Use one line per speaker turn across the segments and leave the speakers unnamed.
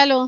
Hello,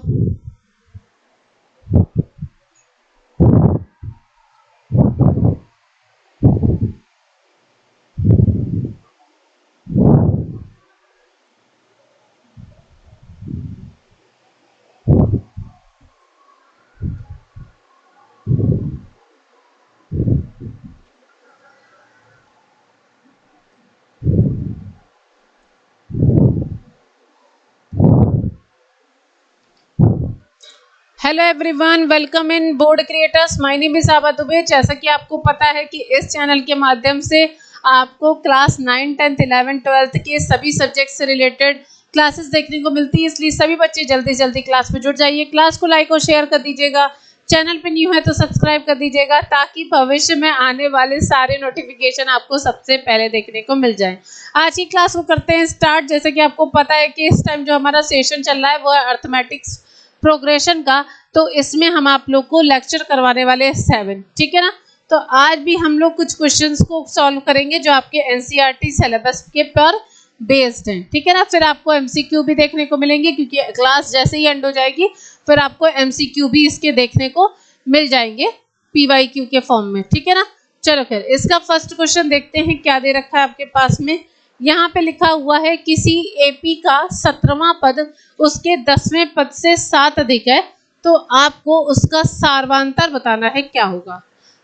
hello everyone, welcome in board creators. My name is आबा दुबे। जैसा कि आपको पता है कि इस चैनल के माध्यम से आपको क्लास 9, 10, 11, 12 के सभी सब्जेक्ट से रिलेटेड क्लासेस देखने को मिलती है, इसलिए सभी बच्चे जल्दी जल्दी क्लास में जुड़ जाइए। क्लास को लाइक और शेयर कर दीजिएगा, चैनल पे न्यू है तो सब्सक्राइब कर दीजिएगा, ताकि भविष्य में आने वाले सारे नोटिफिकेशन आपको सबसे पहले देखने को मिल जाए। आज की क्लास को करते हैं स्टार्ट। जैसे कि आपको पता है कि इस टाइम जो हमारा सेशन चल रहा है वो है अर्थमेटिक्स प्रोग्रेशन का, तो इसमें हम आप लोग को लेक्चर करवाने वाले हैं 7, ठीक है ना। तो आज भी हम लोग कुछ क्वेश्चंस को सॉल्व करेंगे जो आपके एनसीईआरटी सिलेबस के पर बेस्ड हैं, ठीक है ना। फिर आपको एमसीक्यू भी देखने को मिलेंगे, क्योंकि क्लास जैसे ही एंड हो जाएगी फिर आपको एमसीक्यू भी इसके देखने को मिल जाएंगे पीवाईक्यू के फॉर्म में, ठीक है ना। चलो फिर इसका फर्स्ट क्वेश्चन देखते हैं क्या दे रखा है आपके पास में। यहाँ पे लिखा हुआ है किसी एपी का 17वां पद उसके 10वें पद से 7 अधिक है, तो आपको उसका सार्वांतर बताना है क्या होगा।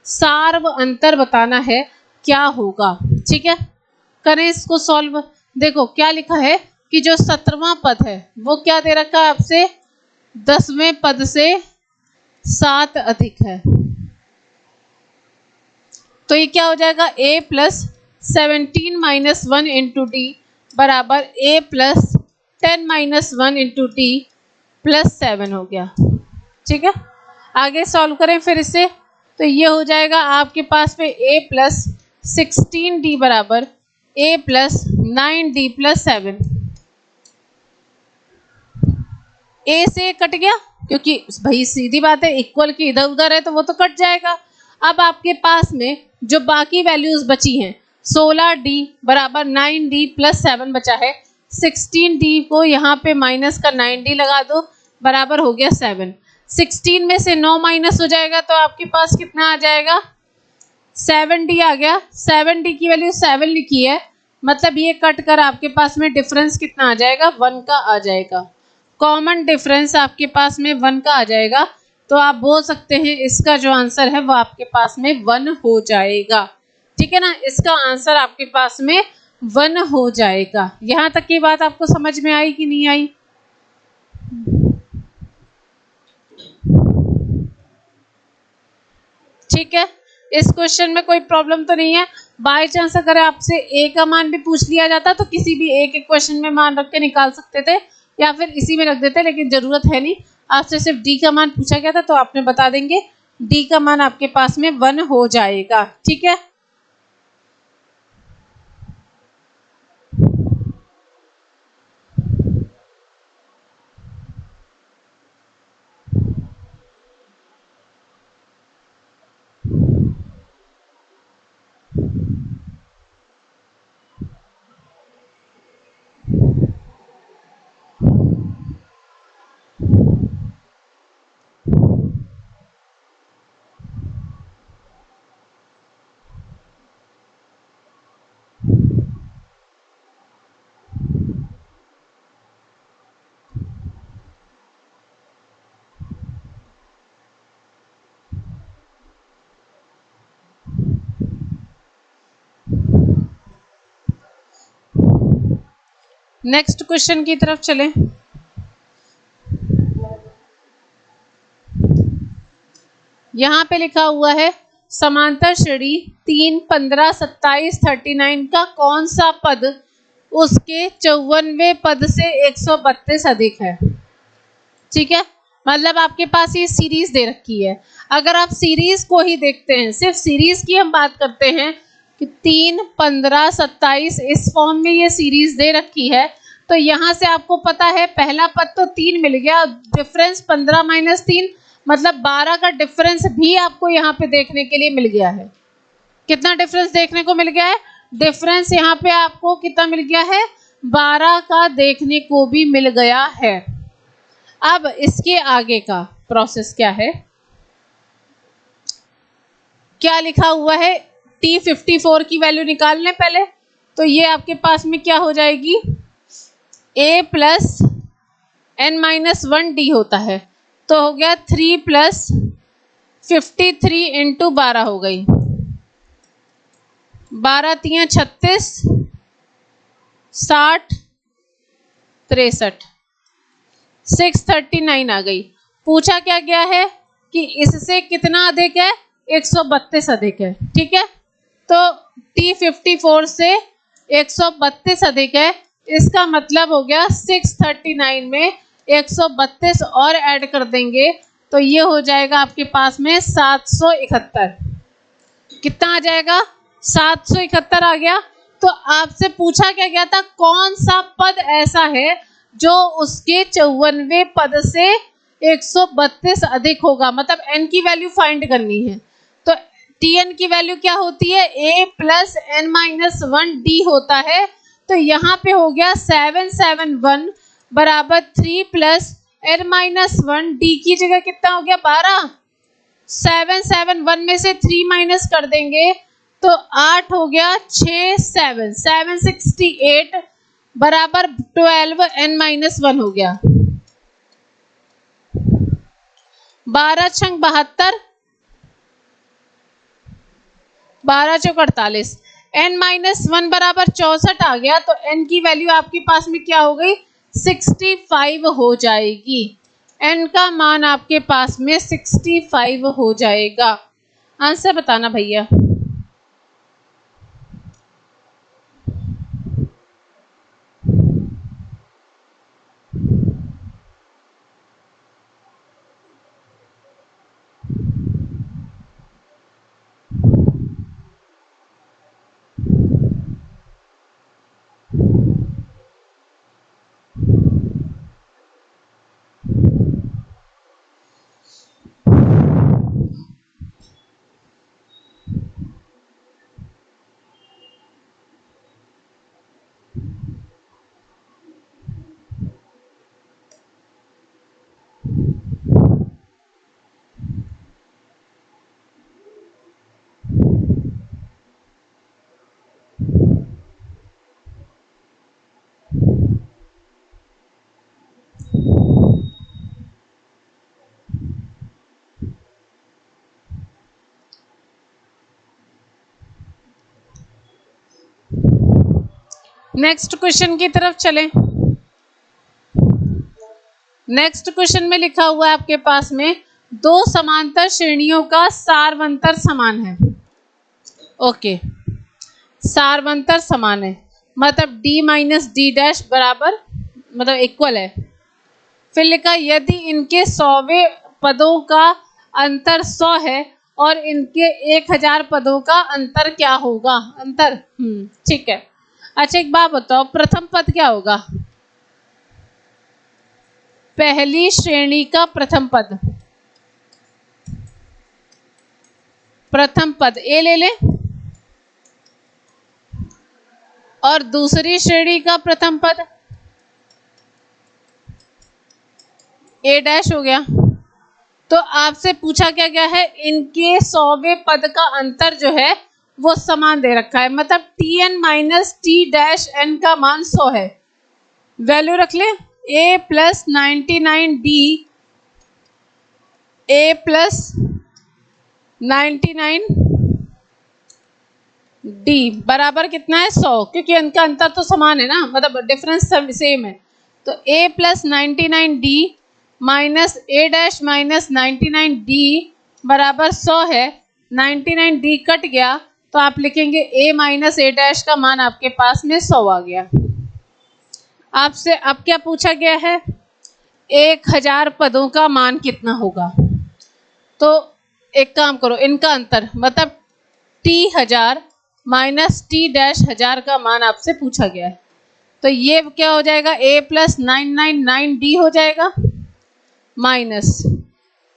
सार्वांतर बताना है क्या होगा, ठीक है। करें इसको सॉल्व। देखो क्या लिखा है कि जो 17वां पद है वो क्या दे रखा है आपसे, 10वें पद से 7 अधिक है, तो ये क्या हो जाएगा, a + 17 - 1 × d बराबर a + 10 - 1 × d + 7 हो गया, ठीक है। आगे सॉल्व करें फिर इसे, तो ये हो जाएगा आपके पास में a + 16d बराबर a + 9d + 7। a से कट गया, क्योंकि भाई सीधी बात है, इक्वल की इधर उधर है तो वो तो कट जाएगा। अब आपके पास में जो बाकी वैल्यूज बची हैं, 16d बराबर 9d + 7 बचा है। 16d को यहाँ पे माइनस का 9d लगा दो, बराबर हो गया 7। 16 में से 9 माइनस हो जाएगा तो आपके पास कितना आ जाएगा, 7d आ गया। 7d की वैल्यू 7 लिखी है, मतलब ये कट कर आपके पास में डिफरेंस कितना आ जाएगा, 1 का आ जाएगा। कॉमन डिफरेंस आपके पास में 1 का आ जाएगा, तो आप बोल सकते हैं इसका जो आंसर है वो आपके पास में 1 हो जाएगा, ठीक है ना। इसका आंसर आपके पास में 1 हो जाएगा। यहां तक की बात आपको समझ में आई कि नहीं आई? ठीक है, इस क्वेश्चन में कोई प्रॉब्लम तो नहीं है। बाय चांस अगर आपसे ए का मान भी पूछ लिया जाता तो किसी भी एक क्वेश्चन में मान रख के निकाल सकते थे, या फिर इसी में रख देते, लेकिन जरूरत है नहीं। आपसे सिर्फ डी का मान पूछा गया था तो आपने बता देंगे, डी का मान आपके पास में 1 हो जाएगा, ठीक है। नेक्स्ट क्वेश्चन की तरफ चलें। यहाँ पे लिखा हुआ है समांतर श्रेणी 3, 15, 27, 39 का कौन सा पद उसके 54वें पद से 132 अधिक है, ठीक है। मतलब आपके पास ये सीरीज दे रखी है। अगर आप सीरीज को ही देखते हैं, सिर्फ सीरीज की हम बात करते हैं कि 3, 15, 27 इस फॉर्म में ये सीरीज दे रखी है, तो यहाँ से आपको पता है पहला पद तो 3 मिल गया, डिफरेंस 15 - 3 मतलब 12 का डिफरेंस भी आपको यहाँ पे देखने के लिए मिल गया है। कितना डिफरेंस देखने को मिल गया है, डिफरेंस यहाँ पे आपको कितना मिल गया है, 12 का देखने को भी मिल गया है। अब इसके आगे का प्रोसेस क्या है, क्या लिखा हुआ है, T54 की वैल्यू निकाल लें पहले। तो ये आपके पास में क्या हो जाएगी, a प्लस n-1 d होता है, तो हो गया 3 प्लस 53 इंटू 12 हो गई, 12 तियां 36, 60, 63, 639 आ गई। पूछा क्या गया है कि इससे कितना अधिक है, 132 अधिक है। ठीक है, तो T54 से 132 अधिक है, इसका मतलब हो गया 639 में 132 और ऐड कर देंगे तो ये हो जाएगा आपके पास में 771। कितना आ जाएगा, 771 आ गया। तो आपसे पूछा क्या गया था, कौन सा पद ऐसा है जो उसके 54वें पद से 132 अधिक होगा, मतलब n की वैल्यू फाइंड करनी है। तो Tn की वैल्यू क्या होती है, a प्लस n-1 d होता है। तो यहाँ पे हो गया 771 बराबर 3 प्लस n-1 d की जगह कितना हो गया 12, 771 में से 3 माइनस कर देंगे तो 8 हो गया, 6 7 768 बराबर 12 n-1 हो गया, 12 छंग 72, 12 चौक 48, n-1 बराबर 64 आ गया। तो n की वैल्यू आपके पास में क्या हो गई, 65 हो जाएगी। n का मान आपके पास में 65 हो जाएगा। आंसर बताना भैया। नेक्स्ट क्वेश्चन की तरफ चलें। नेक्स्ट क्वेश्चन में लिखा हुआ है आपके पास में, दो समांतर श्रेणियों का सारवंतर समान है। ओके, सारवंतर समान है मतलब d माइनस डी डैश बराबर मतलब इक्वल है। फिर लिखा यदि इनके 100वें पदों का अंतर 100 है और इनके 1000 पदों का अंतर क्या होगा, अंतर। ठीक है। अच्छा एक बात बताओ, प्रथम पद क्या होगा, पहली श्रेणी का प्रथम पद, प्रथम पद ए ले ले, और दूसरी श्रेणी का प्रथम पद ए डैश हो गया। तो आपसे पूछा क्या गया है, इनके 100वें पद का अंतर जो है वो समान दे रखा है, मतलब Tn minus T dash n का मान 100 है। वैल्यू रख ले, a plus 99d, a plus 99d बराबर कितना है 100, क्योंकि इनका अंतर तो समान है ना, मतलब डिफरेंस सेम है। तो a plus 99d minus a dash minus 99d बराबर 100 है। 99d कट गया तो आप लिखेंगे a माइनस a डैश का मान आपके पास में 100 आ गया। आपसे अब क्या पूछा गया है, 1000 पदों का मान कितना होगा। तो एक काम करो, इनका अंतर मतलब t1000 माइनस टी डैश 1000 का मान आपसे पूछा गया है। तो ये क्या हो जाएगा, a प्लस 999d हो जाएगा माइनस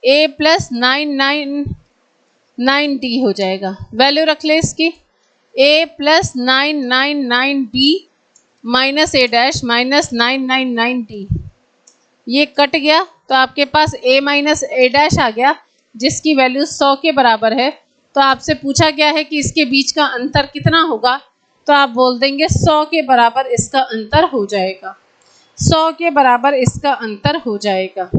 a प्लस 999d हो जाएगा। वैल्यू रख ले इसकी, a plus 999d minus a dash minus 999d ये कट गया तो आपके पास a माइनस ए डैश आ गया, जिसकी वैल्यू 100 के बराबर है। तो आपसे पूछा गया है कि इसके बीच का अंतर कितना होगा, तो आप बोल देंगे 100 के बराबर इसका अंतर हो जाएगा, 100 के बराबर इसका अंतर हो जाएगा।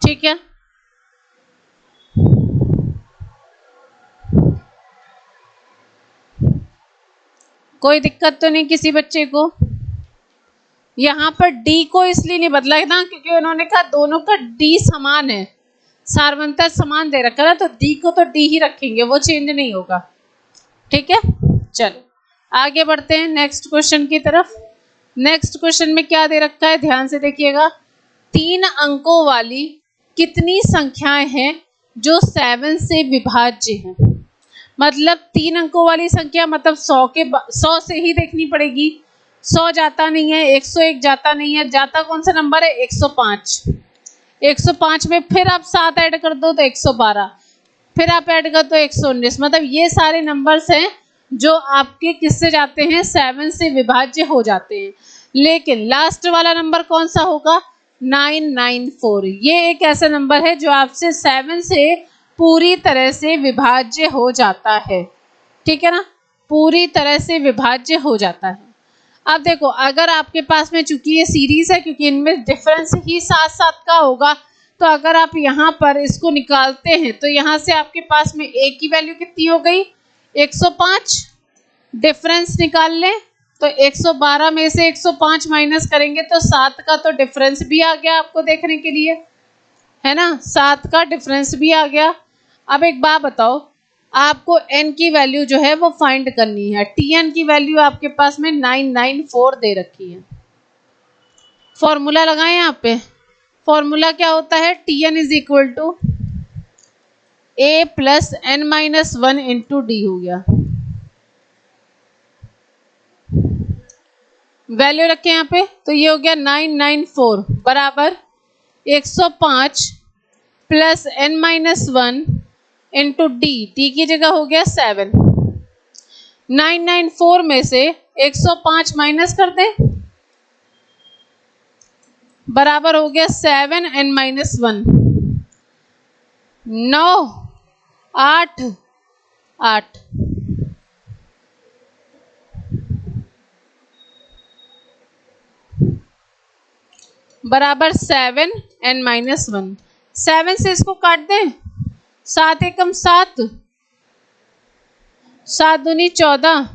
ठीक है, कोई दिक्कत तो नहीं किसी बच्चे को? यहाँ पर d को इसलिए नहीं बदला है ना, क्योंकि उन्होंने कहा दोनों का d समान है, सारवंतर समान दे रखा है, तो d को तो d ही रखेंगे, वो चेंज नहीं होगा। ठीक है, चलो आगे बढ़ते हैं नेक्स्ट क्वेश्चन की तरफ। नेक्स्ट क्वेश्चन में क्या दे रखा है, ध्यान से देखिएगा। 3 अंकों वाली कितनी संख्याएं हैं जो 7 से विभाज्य हैं? मतलब 3 अंकों वाली संख्या मतलब 100 से ही देखनी पड़ेगी। 100 जाता नहीं है, 101 जाता नहीं है, जाता कौन सा नंबर है? 105। 105 में फिर आप 7 ऐड कर दो तो 112, फिर आप ऐड कर दो 119। मतलब ये सारे नंबर्स हैं जो आपके किससे जाते हैं? 7 से विभाज्य हो जाते हैं। लेकिन लास्ट वाला नंबर कौन सा होगा? 994। ये एक ऐसा नंबर है जो आपसे 7 से पूरी तरह से विभाज्य हो जाता है। ठीक है ना, पूरी तरह से विभाज्य हो जाता है। अब देखो, अगर आपके पास में चूंकि ये सीरीज है, क्योंकि इनमें डिफरेंस ही 7-7 का होगा, तो अगर आप यहाँ पर इसको निकालते हैं तो यहाँ से आपके पास में a की वैल्यू कितनी हो गई? 105। डिफरेंस निकाल लें तो 112 में से 105 माइनस करेंगे तो 7 का तो डिफरेंस भी आ गया आपको देखने के लिए, है ना, 7 का डिफरेंस भी आ गया। अब एक बात बताओ, आपको n की वैल्यू जो है वो फाइंड करनी है। tn की वैल्यू आपके पास में 994 दे रखी है। फॉर्मूला लगाएं यहाँ पे। फॉर्मूला क्या होता है? tn is equal to a plus n minus 1 into d हो गया। वैल्यू रखें यहाँ पे, तो ये हो गया 994 बराबर 105 plus n minus 1 into D की जगह हो गया 7। 994 में से 105 माइनस कर दें, बराबर हो गया 7n माइनस 1। 9 8 8 बराबर 7n माइनस 1। 7 से इसको काट दें, 7 एकम 7, 7 दूनी 14,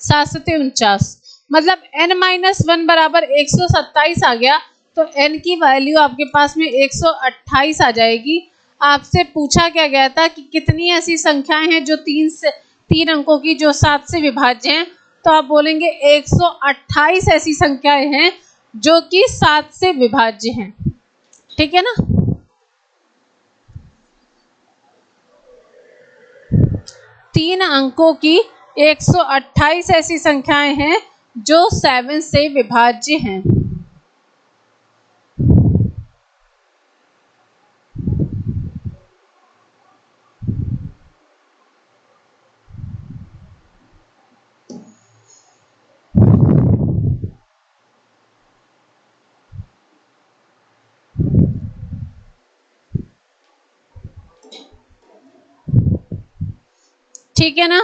7 सते 49। मतलब n माइनस 1 बराबर 127 आ गया। तो n की वैल्यू आपके पास में 128 आ जाएगी। आपसे पूछा क्या गया था कि कितनी ऐसी संख्याएं हैं जो 3 अंकों की जो 7 से विभाज्य हैं, तो आप बोलेंगे 128 ऐसी संख्याएं हैं जो कि 7 से विभाज्य हैं। ठीक है ना, 3 अंकों की 128 ऐसी संख्याएं हैं जो 7 से विभाज्य हैं। ठीक है ना,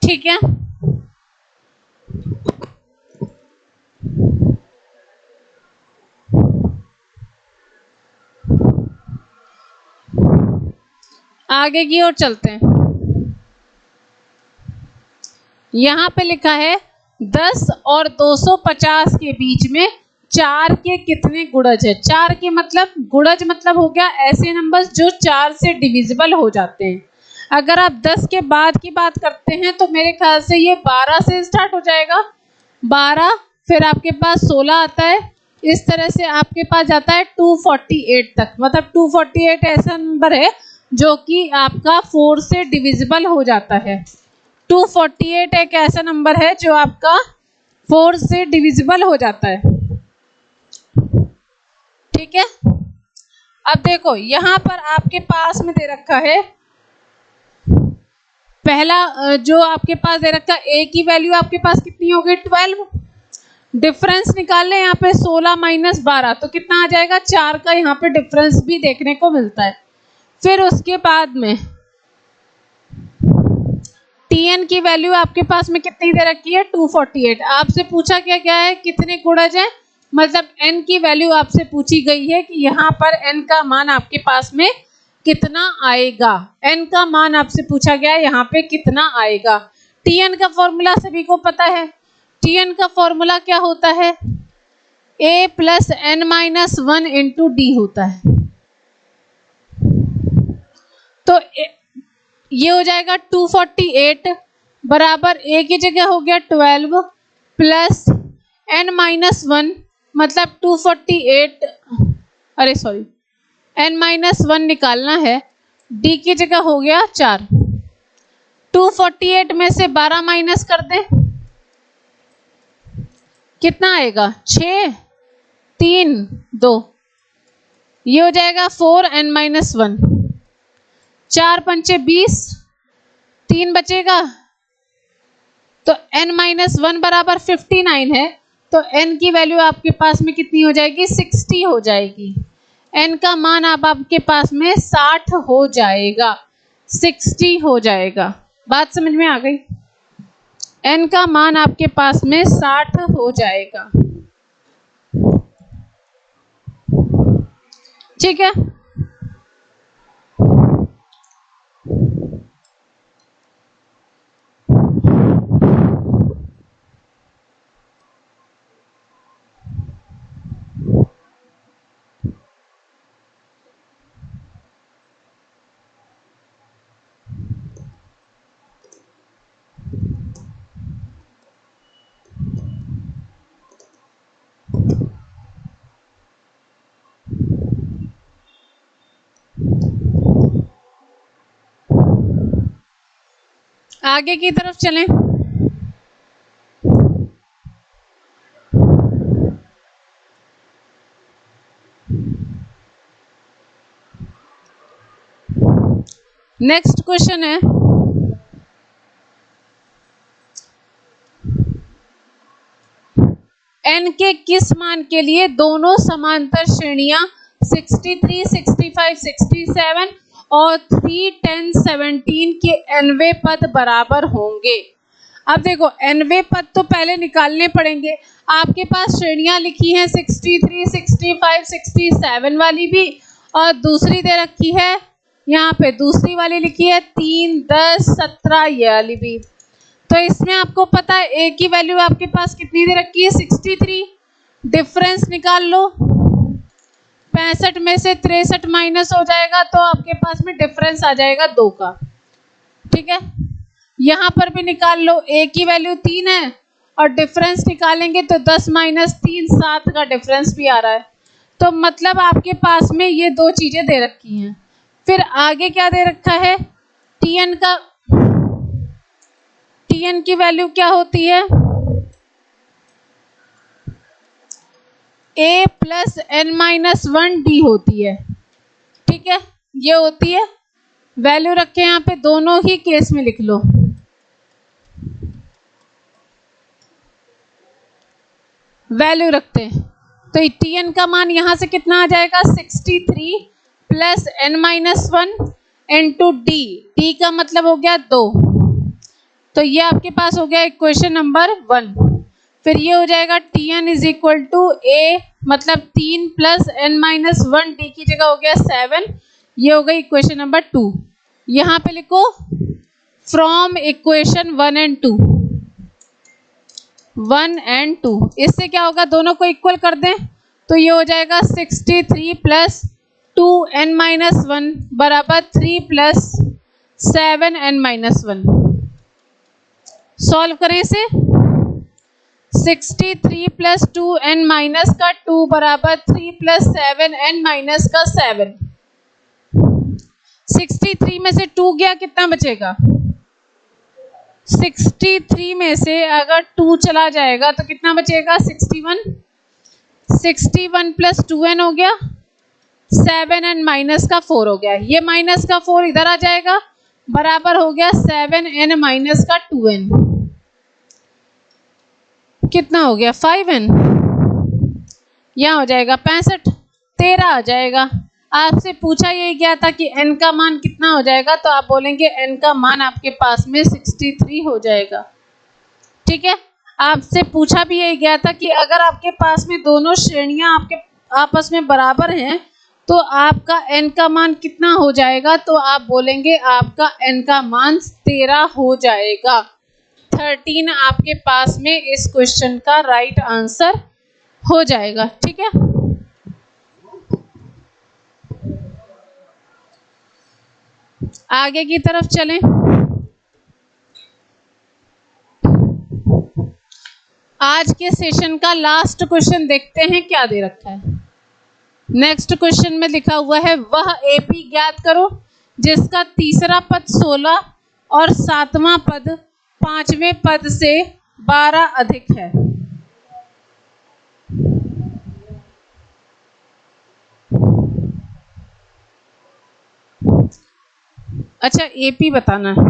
ठीक है। आगे की ओर चलते हैं। यहाँ पे लिखा है 10 और 250 के बीच में 4 के कितने गुणज है। 4 के मतलब गुणज मतलब हो गया ऐसे नंबर्स जो 4 से डिविजिबल हो जाते हैं। अगर आप 10 के बाद की बात करते हैं तो मेरे ख्याल से ये 12 से स्टार्ट हो जाएगा, 12 फिर आपके पास 16 आता है, इस तरह से आपके पास जाता है 248 तक। मतलब 248 ऐसा नंबर है जो कि आपका 4 से डिविजिबल हो जाता है। 248 एक ऐसा नंबर है जो आपका 4 से डिविजिबल हो जाता है। ठीक है, अब देखो यहाँ पर आपके पास में दे रखा है पहला जो आपके पास दे रखा है, ए की वैल्यू आपके पास कितनी होगी 12। डिफरेंस निकाल लें यहाँ पे 16 माइनस 12 तो कितना आ जाएगा 4 का यहाँ पे डिफरेंस भी देखने को मिलता है। फिर उसके बाद में Tn की वैल्यू आपके पास में कितनी दे रखी है 248। आपसे पूछा क्या गया है कितने गुणज है, मतलब n की वैल्यू आपसे पूछी गई है कि यहाँ पर n का मान आपके पास में कितना आएगा। n का मान आपसे पूछा गया है यहाँ पे कितना आएगा। Tn का फॉर्मूला सभी को पता है। Tn का फॉर्मूला क्या होता है a plus n minus 1 into D होता है। तो ये हो जाएगा 248 बराबर a की जगह हो गया 12 प्लस n माइनस 1 मतलब 248 अरे सॉरी n माइनस 1 निकालना है, d की जगह हो गया 4। 248 में से 12 माइनस कर दें कितना आएगा 6 3 2, ये हो जाएगा 4n माइनस 1। 4 पंचे 20, 3 बचेगा तो n माइनस 1 बराबर 59 है। तो n की वैल्यू आपके पास में कितनी हो जाएगी 60 हो जाएगी। n का मान अब आपके पास में 60 हो जाएगा, 60 हो जाएगा। बात समझ में आ गई। n का मान आपके पास में 60 हो जाएगा। ठीक है, आगे की तरफ चलें। नेक्स्ट क्वेश्चन है n के किस मान के लिए दोनों समांतर श्रेणियां 63, 65, 67 और 3, 10, 17 के nवें पद बराबर होंगे। अब देखो nवें पद तो पहले निकालने पड़ेंगे। आपके पास श्रेणियां लिखी हैं 63, 65, 67 वाली भी और दूसरी दे रखी है यहाँ पे दूसरी वाली लिखी है 3, 10, 17 ये वाली भी। तो इसमें आपको पता है a की वैल्यू आपके पास कितनी दे रखी है 63। डिफरेंस निकाल लो, 65 में से 63 माइनस हो जाएगा तो आपके पास में डिफरेंस आ जाएगा 2 का। ठीक है, यहाँ पर भी निकाल लो, a की वैल्यू 3 है और डिफरेंस निकालेंगे तो 10 माइनस 3 7 का डिफरेंस भी आ रहा है। तो मतलब आपके पास में ये दो चीजें दे रखी हैं। फिर आगे क्या दे रखा है Tn की वैल्यू क्या होती है a plus n minus 1 D होती है। ठीक है, ये होती है वैल्यू रखे यहाँ पे, दोनों ही केस में लिख लो। वैल्यू रखते हैं तो Tn का मान यहाँ से कितना आ जाएगा 63 plus n minus 1 into D का मतलब हो गया 2। तो ये आपके पास हो गया इक्वेशन नंबर 1। फिर ये हो जाएगा Tn is equal to a मतलब 3 प्लस n माइनस 1 डी की जगह हो गया 7। ये हो गई इक्वेशन नंबर 2। यहाँ पे लिखो फ्रॉम इक्वेशन 1 एंड 2। 1 and 2। इससे क्या होगा, दोनों को इक्वल कर दें तो ये हो जाएगा 63 प्लस 2n-1 बराबर 3 प्लस 7n-1। सॉल्व करें इसे। 63 प्लस 2n माइनस का 2 बराबर 3 प्लस 7n माइनस का 7। 63 में से 2 गया, कितना बचेगा? 63 में से अगर 2 चला जाएगा तो कितना बचेगा? 61। 61 प्लस 2n हो गया, 7n माइनस का 4 हो गया। ये माइनस का 4 इधर आ जाएगा, बराबर हो गया 7n माइनस का 2n। कितना हो गया? 5n। यहाँ हो जाएगा 65, 13 आ जाएगा। आपसे पूछा यही गया था कि n का मान कितना हो जाएगा, तो आप बोलेंगे n का मान आपके पास में 63 हो जाएगा। ठीक है, आपसे पूछा भी यही गया था कि अगर आपके पास में दोनों श्रेणियां आपके आपस में बराबर हैं तो आपका n का मान कितना हो जाएगा, तो आप बोलेंगे आपका n का मान 13 हो जाएगा। 13 आपके पास में इस क्वेश्चन का राइट आंसर हो जाएगा। ठीक है, आगे की तरफ चलें। आज के सेशन का लास्ट क्वेश्चन देखते हैं क्या दे रखा है। नेक्स्ट क्वेश्चन में लिखा हुआ है, वह एपी ज्ञात करो जिसका तीसरा पद 16 और सातवां पद 5वें पद से 12 अधिक है। अच्छा, एपी बताना है।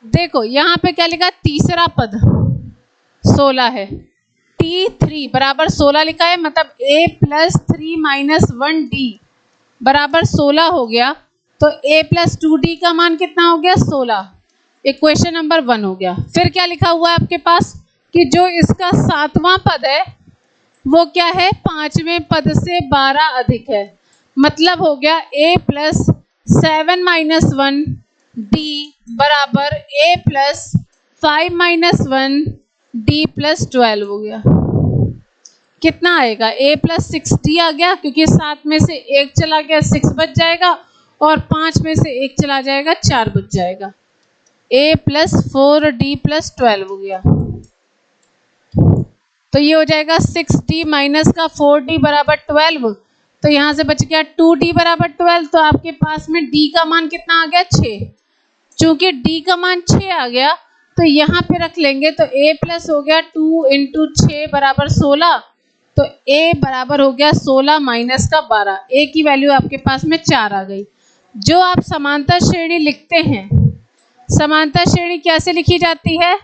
देखो यहाँ पे क्या लिखा, तीसरा पद 16 है, T3 बराबर 16 लिखा है, मतलब a प्लस 3 माइनस 1d बराबर 16 हो गया। तो a प्लस 2d का मान कितना हो गया? 16। इक्वेशन नंबर 1 हो गया। फिर क्या लिखा हुआ है आपके पास कि जो इसका सातवां पद है वो क्या है? 5वें पद से 12 अधिक है, मतलब हो गया a प्लस 7 माइनस 1 d बराबर a plus 5 minus 1 d plus 12 हो गया। कितना आएगा? a प्लस 6d आ गया, क्योंकि 7 में से 1 चला गया 6 बच जाएगा, और 5 में से 1 चला जाएगा 4 बच जाएगा। a प्लस 4d प्लस 12 हो गया। तो ये हो जाएगा 6d माइनस का 4d बराबर 12। तो यहाँ से बच गया 2d बराबर 12। तो आपके पास में d का मान कितना आ गया? 6। चूंकि d का मान 6 आ गया तो यहाँ पे रख लेंगे, तो a प्लस हो गया 2 इंटू 6 बराबर 16। तो a बराबर हो गया 16 माइनस का 12। a की वैल्यू आपके पास में 4 आ गई। जो आप समांतर श्रेणी लिखते हैं, समांतर श्रेणी कैसे लिखी जाती है?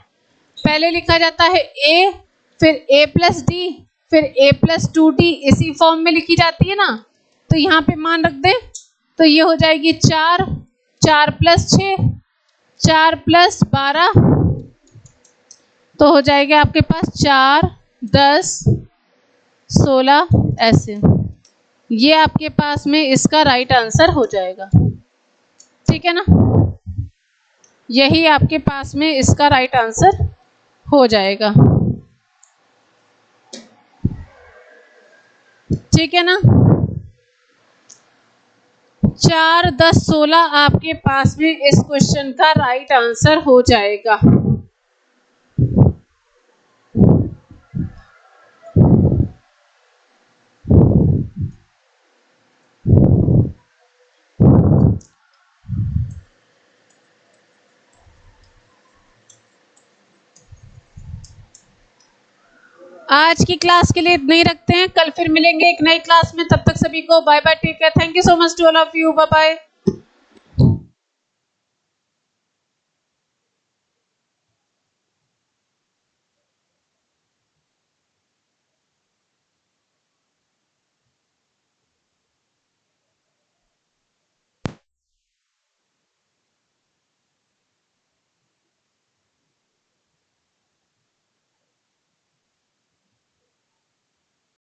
पहले लिखा जाता है a, फिर a प्लस डी, फिर a प्लस 2d, इसी फॉर्म में लिखी जाती है ना। तो यहाँ पे मान रख दें, तो ये हो जाएगी 4, 4 प्लस 6, 4 प्लस 12, तो हो जाएगा आपके पास 4, 10, 16 ऐसे। ये आपके पास में इसका राइट आंसर हो जाएगा। ठीक है ना, यही आपके पास में इसका राइट आंसर हो जाएगा। ठीक है ना, 4, 10, 16 आपके पास में इस क्वेश्चन का राइट आंसर हो जाएगा। आज की क्लास के लिए इतना ही रखते हैं, कल फिर मिलेंगे एक नई क्लास में। तब तक सभी को bye bye, take care, thank you so much to all of you, bye bye.